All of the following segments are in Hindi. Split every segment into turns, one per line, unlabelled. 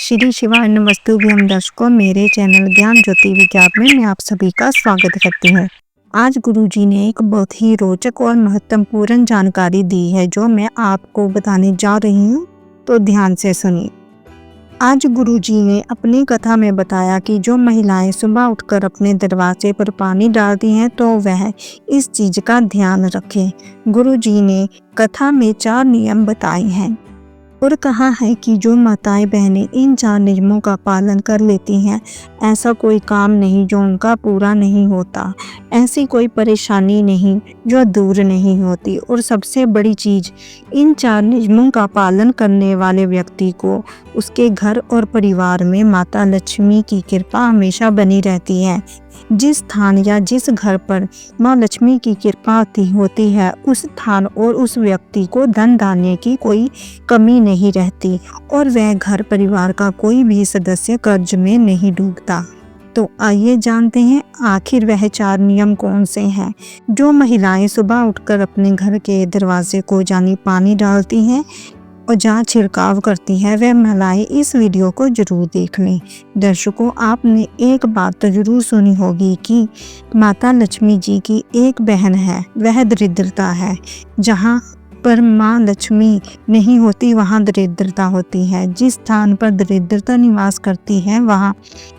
श्री शिवाय नमस्तुभ्यम दर्शकों, मेरे चैनल ज्ञान ज्योति विज्ञान में मैं आप सभी का स्वागत करती हूँ। आज गुरुजी ने एक बहुत ही रोचक और महत्वपूर्ण जानकारी दी है जो मैं आपको बताने जा रही हूँ, तो ध्यान से सुनिए। आज गुरुजी ने अपनी कथा में बताया कि जो महिलाएं सुबह उठकर अपने दरवाजे पर पानी डालती हैं तो वह इस चीज का ध्यान रखें। गुरुजी ने कथा में 4 नियम बताए हैं और कहा है कि जो माताएं बहनें इन 4 नियमों का पालन कर लेती हैं, ऐसा कोई काम नहीं जो उनका पूरा नहीं होता, ऐसी कोई परेशानी नहीं जो दूर नहीं होती। और सबसे बड़ी चीज, इन 4 नियमों का पालन करने वाले व्यक्ति को उसके घर और परिवार में माता लक्ष्मी की कृपा हमेशा बनी रहती है। जिस स्थान या जिस घर पर माँ लक्ष्मी की कृपा होती है, उस स्थान और उस व्यक्ति को धन धान्य की कोई कमी नहीं रहती और वह घर परिवार का कोई भी सदस्य कर्ज में नहीं डूबता। तो आइए जानते हैं आखिर वह 4 नियम कौन से हैं। जो महिलाएं सुबह उठकर अपने घर के दरवाजे को पानी डालती हैं और जहाँ छिड़काव करती है, वह महिलाएं इस वीडियो को जरूर देख लें। दर्शकों, आपने एक बात तो जरूर सुनी होगी कि माता लक्ष्मी जी की एक बहन है, वह दरिद्रता है। जहाँ पर माँ लक्ष्मी नहीं होती वहाँ दरिद्रता होती है। जिस स्थान पर दरिद्रता निवास करती है वहाँ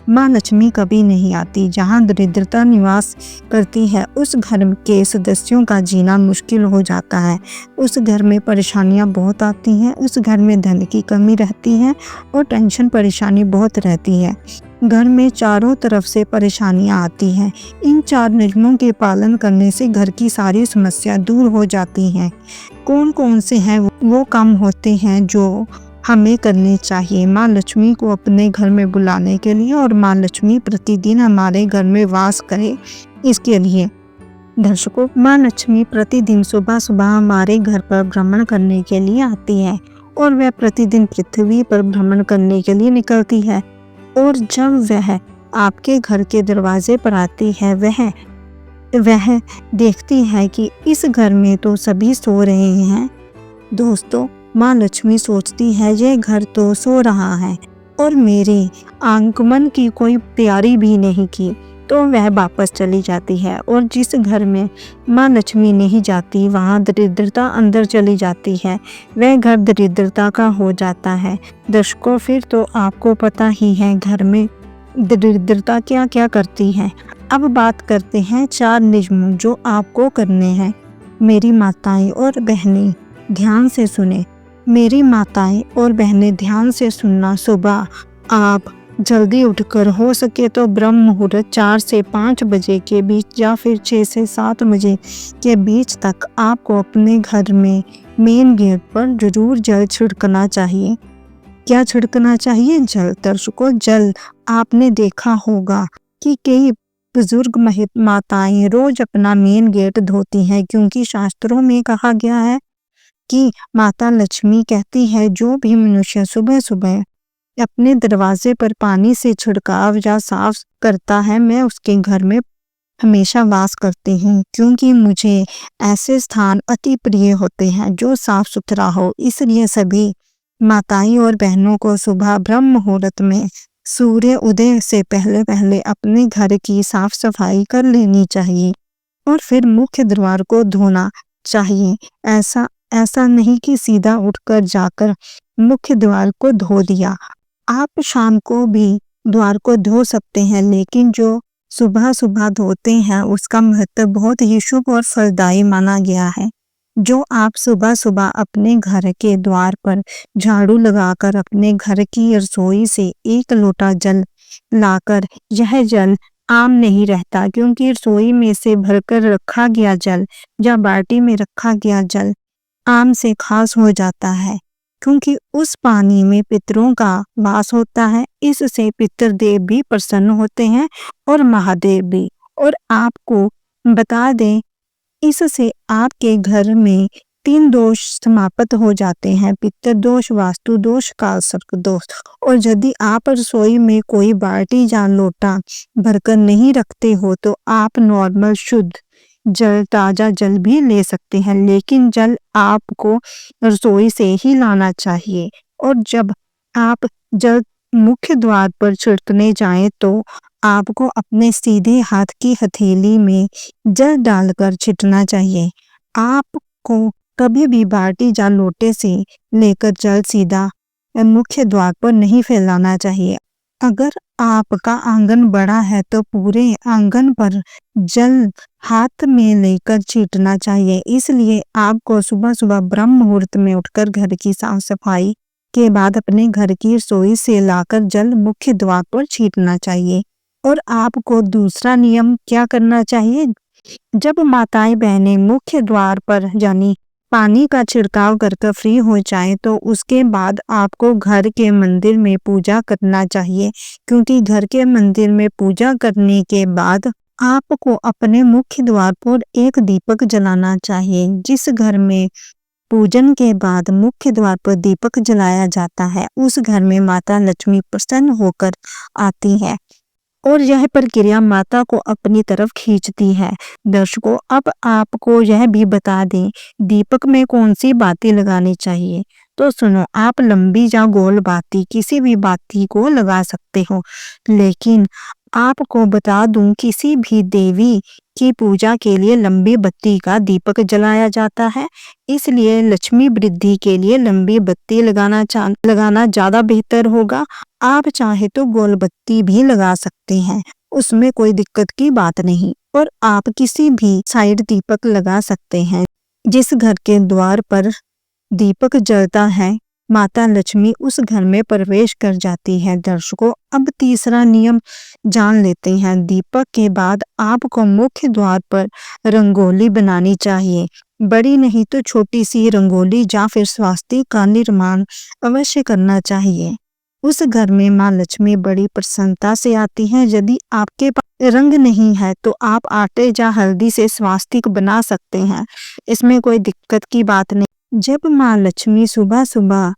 माँ लक्ष्मी कभी नहीं आती। जहाँ दरिद्रता निवास करती है उस घर के सदस्यों का जीना मुश्किल हो जाता है। उस घर में परेशानियाँ बहुत आती हैं, उस घर में धन की कमी रहती है और टेंशन परेशानी बहुत रहती है। घर में चारों तरफ से परेशानियां आती हैं। इन 4 नियमों के पालन करने से घर की सारी समस्या दूर हो जाती हैं। कौन कौन से हैं वो काम होते हैं जो हमें करने चाहिए माँ लक्ष्मी को अपने घर में बुलाने के लिए और माँ लक्ष्मी प्रतिदिन हमारे घर में वास करे इसके लिए। दर्शकों, माँ लक्ष्मी प्रतिदिन सुबह सुबह हमारे घर पर भ्रमण करने के लिए आती है और वह प्रतिदिन पृथ्वी पर भ्रमण करने के लिए निकलती है। और जब वह आपके घर के दरवाजे पर आती है, वह देखती है कि इस घर में तो सभी सो रहे हैं। दोस्तों, माँ लक्ष्मी सोचती है ये घर तो सो रहा है और मेरे आगमन की कोई तैयारी भी नहीं की, तो वह वापस चली जाती है। और जिस घर में माँ लक्ष्मी नहीं जाती वहाँ दरिद्रता अंदर चली जाती है, वह घर दरिद्रता का हो जाता है। दर्शकों, फिर तो आपको पता ही है घर में दरिद्रता क्या क्या करती है। अब बात करते हैं 4 नियम जो आपको करने हैं। मेरी माताएं और बहनें ध्यान से सुने। मेरी माताएं और बहनें ध्यान से सुनना। सुबह आप जल्दी उठकर हो सके तो ब्रह्म मुहूर्त 4 से 5 बजे के बीच या फिर 6 से 7 बजे के बीच तक आपको अपने घर में मेन गेट पर जरूर जल छिड़कना चाहिए। क्या छिड़कना चाहिए? जल। दर्शकों, जल आपने देखा होगा कि कई बुजुर्ग माताएं रोज अपना मेन गेट धोती हैं, क्योंकि शास्त्रों में कहा गया है कि माता लक्ष्मी कहती है जो भी मनुष्य सुबह सुबह अपने दरवाजे पर पानी से छिड़काव या साफ करता है, मैं उसके घर में हमेशा वास करती हूँ, क्योंकि मुझे ऐसे स्थान अति प्रिय होते हैं जो साफ सुथरा हो। इसलिए सभी माताएं और बहनों को सुबह ब्रह्म मुहूर्त में सूर्य उदय से पहले पहले अपने घर की साफ सफाई कर लेनी चाहिए और फिर मुख्य द्वार को धोना चाहिए। ऐसा नहीं कि सीधा उठकर जाकर मुख्य द्वार को धो दिया। आप शाम को भी द्वार को धो सकते हैं, लेकिन जो सुबह सुबह धोते हैं उसका महत्व बहुत ही शुभ और फलदायी माना गया है। जो आप सुबह सुबह अपने घर के द्वार पर झाड़ू लगाकर अपने घर की रसोई से 1 लोटा जल लाकर, यह जल आम नहीं रहता, क्योंकि रसोई में से भरकर रखा गया जल या बाल्टी में रखा गया जल आम से खास हो जाता है, क्योंकि उस पानी में पितरों का वास होता है। इससे पितृदेव भी प्रसन्न होते हैं और महादेव भी। और आपको बता दें, इससे आपके घर में 3 दोष समाप्त हो जाते हैं: पितृ दोष, वास्तु दोष, काल सर्प दोष। और यदि आप रसोई में कोई बाल्टी या लोटा भरकर नहीं रखते हो तो आप नॉर्मल शुद्ध जल, ताजा जल भी ले सकते हैं, लेकिन जल आपको रसोई से ही लाना चाहिए। और जब आप जल मुख्य द्वार पर छिड़कने जाएं तो आपको अपने सीधे हाथ की हथेली में जल डालकर छिड़कना चाहिए। आपको कभी भी बाल्टी या लोटे से लेकर जल सीधा मुख्य द्वार पर नहीं फैलाना चाहिए। अगर आपका आंगन बड़ा है तो पूरे आंगन पर जल हाथ में लेकर छींटना चाहिए। इसलिए आपको सुबह सुबह ब्रह्म मुहूर्त में उठकर घर की साफ सफाई के बाद अपने घर की रसोई से लाकर जल मुख्य द्वार पर छींटना चाहिए। और आपको दूसरा नियम क्या करना चाहिए? जब माताएं बहनें मुख्य द्वार पर यानी पानी का छिड़काव कर फ्री हो जाए तो उसके बाद आपको घर के मंदिर में पूजा करना चाहिए, क्योंकि घर के मंदिर में पूजा करने के बाद आपको अपने मुख्य द्वार पर एक दीपक जलाना चाहिए। जिस घर में पूजन के बाद मुख्य द्वार पर दीपक जलाया जाता है उस घर में माता लक्ष्मी प्रसन्न होकर आती है और यह प्रक्रिया माता को अपनी तरफ खींचती है। दर्शकों, अब आपको यह भी बता दें दीपक में कौन सी बाती लगानी चाहिए। तो सुनो, आप लंबी या गोल बाती किसी भी बाती को लगा सकते हो, लेकिन आपको बता दूं किसी भी देवी की पूजा के लिए लंबी बत्ती का दीपक जलाया जाता है। इसलिए लक्ष्मी वृद्धि के लिए लंबी बत्ती लगाना ज्यादा बेहतर होगा। आप चाहे तो गोल बत्ती भी लगा सकते हैं, उसमें कोई दिक्कत की बात नहीं। और आप किसी भी साइड दीपक लगा सकते हैं। जिस घर के द्वार पर दीपक जलता है माता लक्ष्मी उस घर में प्रवेश कर जाती है। दर्शकों, अब तीसरा नियम जान लेते हैं। दीपक के बाद आपको मुख्य द्वार पर रंगोली बनानी चाहिए। बड़ी नहीं तो छोटी सी रंगोली या फिर स्वास्तिक का निर्माण अवश्य करना चाहिए। उस घर में माँ लक्ष्मी बड़ी प्रसन्नता से आती हैं। यदि आपके पास रंग नहीं है तो आप आटे या हल्दी से स्वास्तिक बना सकते हैं, इसमें कोई दिक्कत की बात नहीं। जब माँ लक्ष्मी सुबह सुबह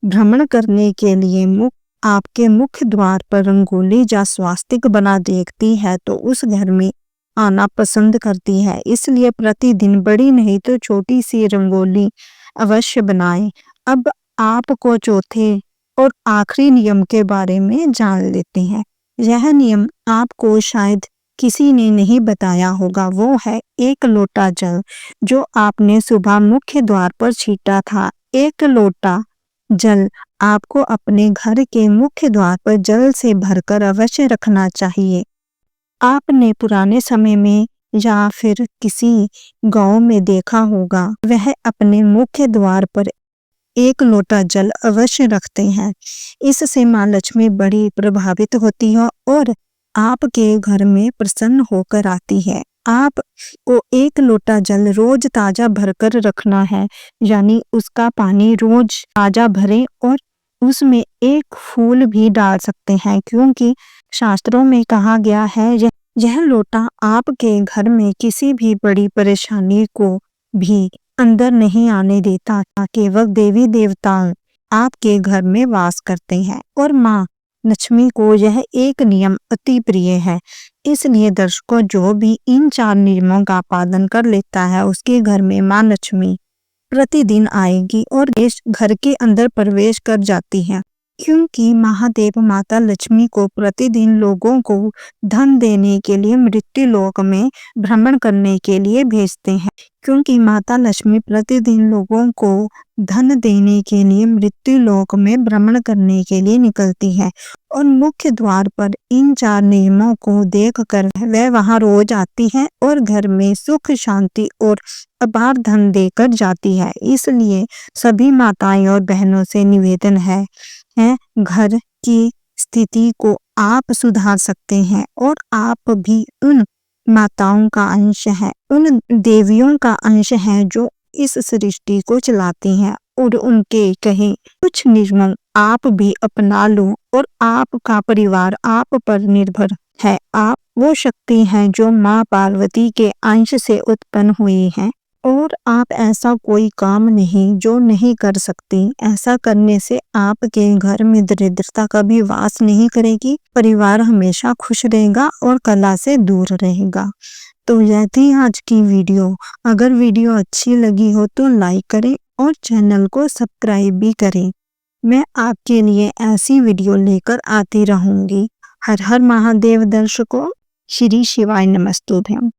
भ्रमण करने के लिए आपके मुख्य द्वार पर रंगोली या स्वास्तिक बना देखती है तो उस घर में आना पसंद करती है। इसलिए प्रतिदिन बड़ी नहीं तो छोटी सी रंगोली अवश्य बनाएं। अब आपको चौथे और आखिरी नियम के बारे में जान लेते हैं। यह नियम आपको शायद किसी ने नहीं बताया होगा, वो है 1 लोटा जल जो आपने सुबह मुख्य द्वार पर छींटा था। 1 लोटा जल आपको अपने घर के मुख्य द्वार पर जल से भरकर अवश्य रखना चाहिए। आपने पुराने समय में या फिर किसी गांव में देखा होगा, वह अपने मुख्य द्वार पर 1 लोटा जल अवश्य रखते हैं। इससे माँ लक्ष्मी बड़ी प्रभावित होती है और आपके घर में प्रसन्न होकर आती है। आपको 1 लोटा जल रोज ताजा भरकर रखना है, यानी उसका पानी रोज ताजा भरें और उसमें 1 फूल भी डाल सकते हैं, क्योंकि शास्त्रों में कहा गया है यह लोटा आपके घर में किसी भी बड़ी परेशानी को भी अंदर नहीं आने देता। केवल देवी देवता आपके घर में वास करते हैं और माँ लक्ष्मी को यह एक नियम अति प्रिय है। इसलिए दर्शकों, जो भी इन 4 नियमों का पालन कर लेता है उसके घर में माँ लक्ष्मी प्रतिदिन आएगी और इस घर के अंदर प्रवेश कर जाती है, क्योंकि महादेव माता लक्ष्मी को प्रतिदिन लोगों को धन देने के लिए मृत्यु लोक में भ्रमण करने के लिए भेजते हैं। क्योंकि माता लक्ष्मी प्रतिदिन लोगों को धन देने के लिए मृत्यु लोक में भ्रमण करने के लिए निकलती है और मुख्य द्वार पर इन 4 नियमों को देखकर वह वहां रोज आती है और घर में सुख शांति और अपार धन देकर जाती है। इसलिए सभी माताएं और बहनों से निवेदन है घर की स्थिति को आप सुधार सकते हैं और आप भी उन माताओं का अंश है, उन देवियों का अंश है जो इस सृष्टि को चलाती हैं और उनके कहे कुछ नियम आप भी अपना लो और आपका परिवार आप पर निर्भर है। आप वो शक्ति हैं जो माँ पार्वती के अंश से उत्पन्न हुई हैं और आप ऐसा कोई काम नहीं जो नहीं कर सकती। ऐसा करने से आपके घर में दरिद्रता कभी वास नहीं करेगी, परिवार हमेशा खुश रहेगा और कला से दूर रहेगा। तो यह थी आज की वीडियो। अगर वीडियो अच्छी लगी हो तो लाइक करें और चैनल को सब्सक्राइब भी करें। मैं आपके लिए ऐसी वीडियो लेकर आती रहूंगी। हर हर महादेव दर्शकों, श्री शिवाय नमस्तुभ्यम।